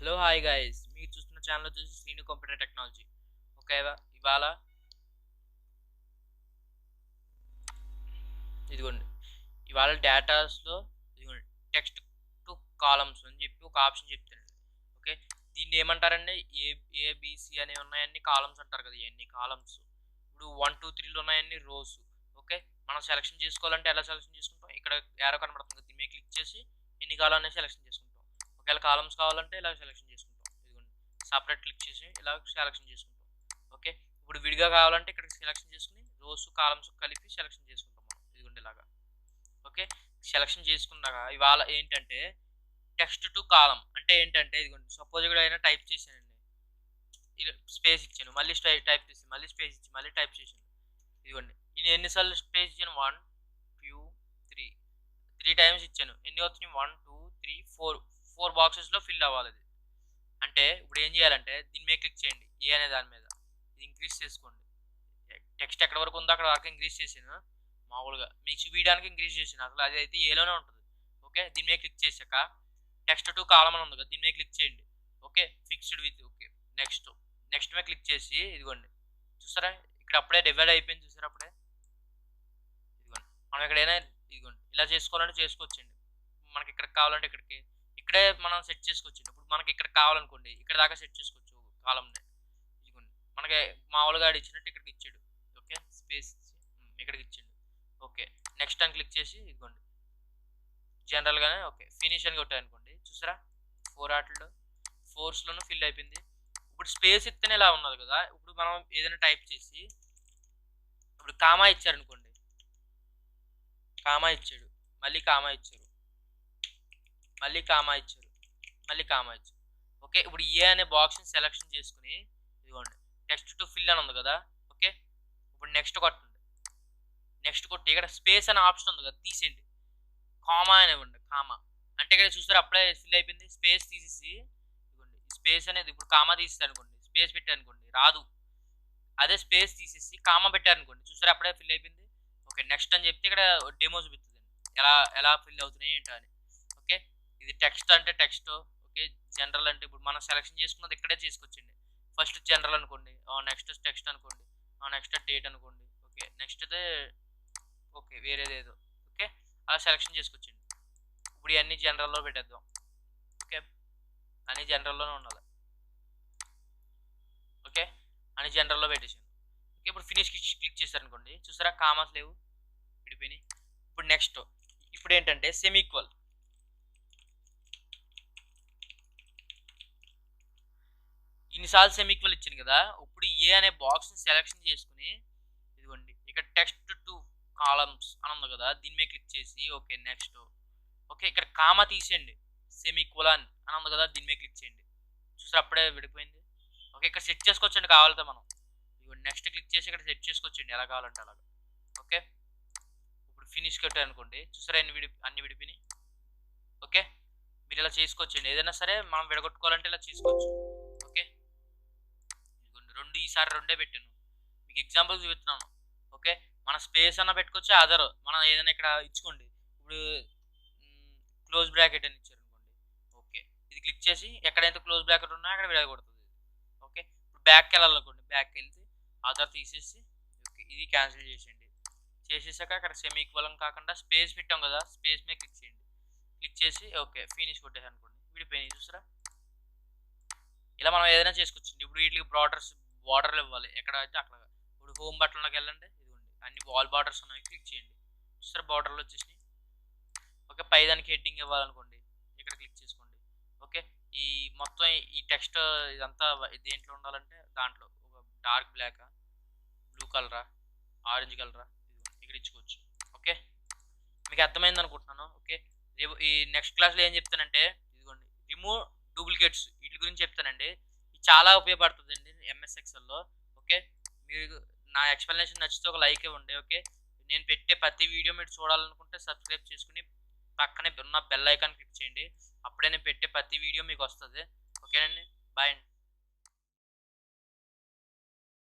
Hello hi guys, మీరు చూస్తున్న channel వచ్చేసి శ్రీను కంప్యూటర్ టెక్నాలజీ. ఓకే, ఇవాళ ఇదిగోండి. ఇవాళ డేటాస్లో ఇదిగోండి, టెక్స్ట్ టు కాలమ్స్ అని చెప్పి ఒక ఆప్షన్ చెప్తానండి. ఓకే, దీన్ని ఏమంటారండి? ఏబిసి అనేవి ఉన్నాయన్ని కాలమ్స్ అంటారు కదా. ఇవన్నీ కాలమ్స్ ఇప్పుడు 1 2 3 ఉన్నాయన్ని రోస్. ఓకే, మనం సెలెక్షన్ చేసుకోవాలంటే ఎలా సెలెక్షన్ చేసుకుంటాం? ఇక్కడ యారో కనబడుతుంది, దీని మీద క్లిక్ చేసి ఎన్ని కాలం అనేది సెలెక్షన్ చేసుకుంటాం. ఒకవేళ కాలమ్స్ కావాలంటే ఇలా సెలెక్షన్ చేసుకుంటాం. ఇదిగోండి, సపరేట్ క్లిక్ చేసి ఇలా సెలెక్షన్ చేసుకుంటాం. ఓకే, ఇప్పుడు విడిగా కావాలంటే ఇక్కడ సెలెక్షన్ చేసుకుని రోస్ కాలమ్స్ కలిపి సెలెక్షన్ చేసుకుంటాం మనం. ఇదిగోండి ఇలాగా. ఓకే, సెలెక్షన్ చేసుకున్నాక ఇవాళ ఏంటంటే టెక్స్ట్ టు కాలం అంటే ఏంటంటే ఇదిగోండి, సపోజ్ ఇక్కడ అయినా టైప్ చేశానండి, ఇలా స్పేస్ ఇచ్చాను, మళ్ళీ టైప్ చేసి మళ్ళీ స్పేస్ ఇచ్చి మళ్ళీ టైప్ చేశాను. ఇదిగోండి, నేను ఎన్నిసార్లు స్పేస్ ఇచ్చాను? 1 2 3 3 టైమ్స్ ఇచ్చాను. ఎన్ని వచ్చినాయి? 1 2 3 4 బాక్సెస్లో ఫిల్ అవ్వాలి అది. అంటే ఇప్పుడు ఏం చేయాలంటే దీని మీద క్లిక్ చేయండి, ఏ అనే దాని మీద. ఇది ఇంక్రీజ్ చేసుకోండి. టెక్స్ట్ ఎక్కడ వరకు ఉందో అక్కడ వరకు ఇంక్రీజ్ చేసాను. మామూలుగా మీకు చూపించడానికి ఇంక్రీజ్ చేసాను, అసలు అది అయితే ఏలోనే ఉంటుంది. ఓకే, దీని మీద క్లిక్ చేశాక టెక్స్ట్ టు కాలం అని ఉంది కదా, దీని మీద క్లిక్ చేయండి. Okay, fixed with. Okay, next మీద క్లిక్ చేసి ఇదిగోండి, చూసారా ఇక్కడ అప్పుడే డివైడ్ అయిపోయింది. చూసారా అప్పుడే. ఇదిగోండి, మనం ఎక్కడైనా ఇదిగోండి ఇలా చేసుకోవాలంటే చేసుకోవచ్చండి. మనకి ఇక్కడ కావాలంటే ఇక్కడే మనం సెట్ చేసుకోవచ్చు. ఇప్పుడు మనకి ఇక్కడ కావాలనుకోండి, ఇక్కడ దాకా సెట్ చేసుకోవచ్చు కాలంని. ఇదిగోండి, మనకి మామూలుగా ఇచ్చినట్టు ఇక్కడికి ఇచ్చాడు. ఓకే, స్పేస్ ఇక్కడికి ఇచ్చాడు. ఓకే, నెక్స్ట్ అని క్లిక్ చేసి ఇదిగోండి జనరల్గానే ఓకే ఫినిష్ అని కొట్టాయనుకోండి, చూసారా 4 ఆటల్లో 4స్లోనూ ఫిల్ అయిపోయింది. ఇప్పుడు స్పేస్ ఇస్తేనే ఇలా ఉన్నది కదా. ఇప్పుడు మనం ఏదైనా టైప్ చేసి ఇప్పుడు కామా ఇచ్చారనుకోండి, కామా ఇచ్చాడు, మళ్ళీ కామా ఇచ్చారు, మళ్ళీ కామా ఇచ్చారు, మళ్ళీ కామా ఇచ్చారు. ఓకే, ఇప్పుడు ఏ అనే బాక్స్ని సెలెక్షన్ చేసుకుని ఇదిగోండి టెక్స్ట్ టు ఫిల్ అని ఉంది కదా. ఓకే, ఇప్పుడు నెక్స్ట్ కొట్టండి. నెక్స్ట్ కొట్టి ఇక్కడ స్పేస్ అనే ఆప్షన్ ఉంది కదా, తీసేయండి. కామా అనేవ్వండి, కామా అంటే ఇక్కడ చూసారు అప్పుడే ఫిల్ అయిపోయింది. స్పేస్ తీసేసి ఇదిగోండి స్పేస్ అనేది ఇప్పుడు కామా తీసేసి అనుకోండి, స్పేస్ పెట్టారనుకోండి రాదు. అదే స్పేస్ తీసేసి కామా పెట్టారనుకోండి, చూసారు అప్పుడే ఫిల్ అయిపోయింది. ఓకే, నెక్స్ట్ అని చెప్తే ఇక్కడ డెమో చూపిస్తుంది ఎలా ఎలా ఫిల్ అవుతున్నాయి ఏంటో అని. ఓకే, ఇది టెక్స్ట్ అంటే టెక్స్ట్. ఓకే, జనరల్ అంటే ఇప్పుడు మనం సెలెక్షన్ చేసుకున్నది ఇక్కడే చేసుకోవచ్చండి. ఫస్ట్ జనరల్ అనుకోండి, నెక్స్ట్ టెక్స్ట్ అనుకోండి, నెక్స్ట్ డేట్ అనుకోండి. ఓకే, నెక్స్ట్ అయితే ఓకే వేరేది ఏదో. ఓకే, అలా సెలెక్షన్ చేసుకోవచ్చండి. ఇప్పుడు ఇవన్నీ జనరల్లో పెట్టేద్దాం. ఓకే, అన్ని జనరల్లోనే ఉండాలి. ఓకే, అన్ని జనరల్లో పెట్టేసాను. ఓకే, ఇప్పుడు ఫినిష్ క్లిక్ చేశారనుకోండి, చూసారా కామాస్ లేవు, విడిపోయినాయి. ఇప్పుడు నెక్స్ట్ ఇప్పుడు ఏంటంటే సెమీక్వల్. ఇన్నిసార్లు సెమీక్వల్ ఇచ్చింది కదా, ఇప్పుడు ఏ అనే బాక్స్ని సెలెక్షన్ చేసుకుని ఇదిగోండి ఇక్కడ టెక్స్ట్ టు కాలమ్స్ అని ఉంది కదా, దీని మీద క్లిక్ చేసి ఓకే నెక్స్ట్. ఓకే, ఇక్కడ కామా తీసేయండి, సెమీక్వలన్ అని ఉంది కదా, దీని మీద క్లిక్ చేయండి. చూసారు అప్పుడే విడిపోయింది. ఓకే, ఇక్కడ సెట్ చేసుకోవచ్చండి కావాలంటే మనం. ఇదిగోండి నెక్స్ట్ క్లిక్ చేసి ఇక్కడ సెట్ చేసుకోవచ్చండి ఎలా కావాలంటే అలాగా. ఓకే, ఇప్పుడు ఫినిష్ కొట్టారనుకోండి, చూసారా అన్ని విడిపోయినాయి. ఓకే, మీరు ఇలా చేసుకోవచ్చండి, ఏదైనా సరే మనం విడగొట్టుకోవాలంటే ఇలా చేసుకోవచ్చు. ఓకే, రెండు ఈసారి రెండే పెట్టాను, మీకు ఎగ్జాంపుల్ చూపిస్తున్నాను. ఓకే, మన స్పేస్ అన్న పెట్టుకోవచ్చు, అదర్ మనం ఏదైనా ఇక్కడ ఇచ్చుకోండి. ఇప్పుడు క్లోజ్ బ్రాకెట్ అని ఇచ్చారు అనుకోండి. ఓకే, ఇది క్లిక్ చేసి ఎక్కడైతే క్లోజ్ బ్రాకెట్ ఉన్నా అక్కడ విడగొడుతుంది. ఓకే, ఇప్పుడు బ్యాక్కి వెళ్ళాలనుకోండి, బ్యాక్కి వెళ్తే అదర్ తీసేసి ఓకే ఇది క్యాన్సిల్ చేసేయండి. చేసేసాక అక్కడ సెమీక్వలం కాకుండా స్పేస్ పెట్టాం కదా, స్పేస్ మీద క్లిక్ చేయండి. క్లిక్ చేసి ఓకే ఫినిష్ కొట్టేసి అనుకోండి, విడిపోయినాయి. చూసారా ఇలా మనం ఏదైనా చేసుకోవచ్చు. ఇప్పుడు వీటికి బార్డర్లు ఇవ్వాలి ఎక్కడ అయితే అక్కడ. ఇప్పుడు హోమ్ బటన్లోకి వెళ్ళండి, ఇదిగోండి అన్ని వాల్ బార్డర్స్ ఉన్నాయి, క్లిక్ చేయండి. చూసారా బార్డర్లు వచ్చేసినాయి. ఓకే, పైదానికి హెడ్డింగ్ ఇవ్వాలనుకోండి, ఇక్కడ క్లిక్ చేసుకోండి. ఓకే, ఈ మొత్తం ఈ టెక్స్ట్ ఇదంతా దేంట్లో ఉండాలంటే దాంట్లో ఒక డార్క్ బ్లాక్, బ్లూ కలరా, ఆరెంజ్ కలరా, ఇక్కడ ఇచ్చుకోవచ్చు. ఓకే, మీకు అర్థమైంది అనుకుంటున్నాను. ఓకే, రేపు ఈ నెక్స్ట్ క్లాస్లో ఏం చెప్తానంటే ఇదిగోండి రిమూవ్ డూప్లికేట్స్ వీటి గురించి చెప్తానండి. ఇది చాలా ఉపయోగపడుతుందండి ఎంఎస్ ఎక్సెల్లో. ఓకే, మీరు నా ఎక్స్ప్లెనేషన్ నచ్చితే ఒక లైక్ ఇవ్వండి. ఓకే, నేను పెట్టే ప్రతి వీడియో మీరు చూడాలనుకుంటే సబ్స్క్రైబ్ చేసుకుని పక్కనే ఉన్న బెల్ ఐకాన్ క్లిక్ చేయండి, అప్పుడే నేను పెట్టే ప్రతి వీడియో మీకు వస్తుంది. ఓకేనండి, బాయ్ అండి.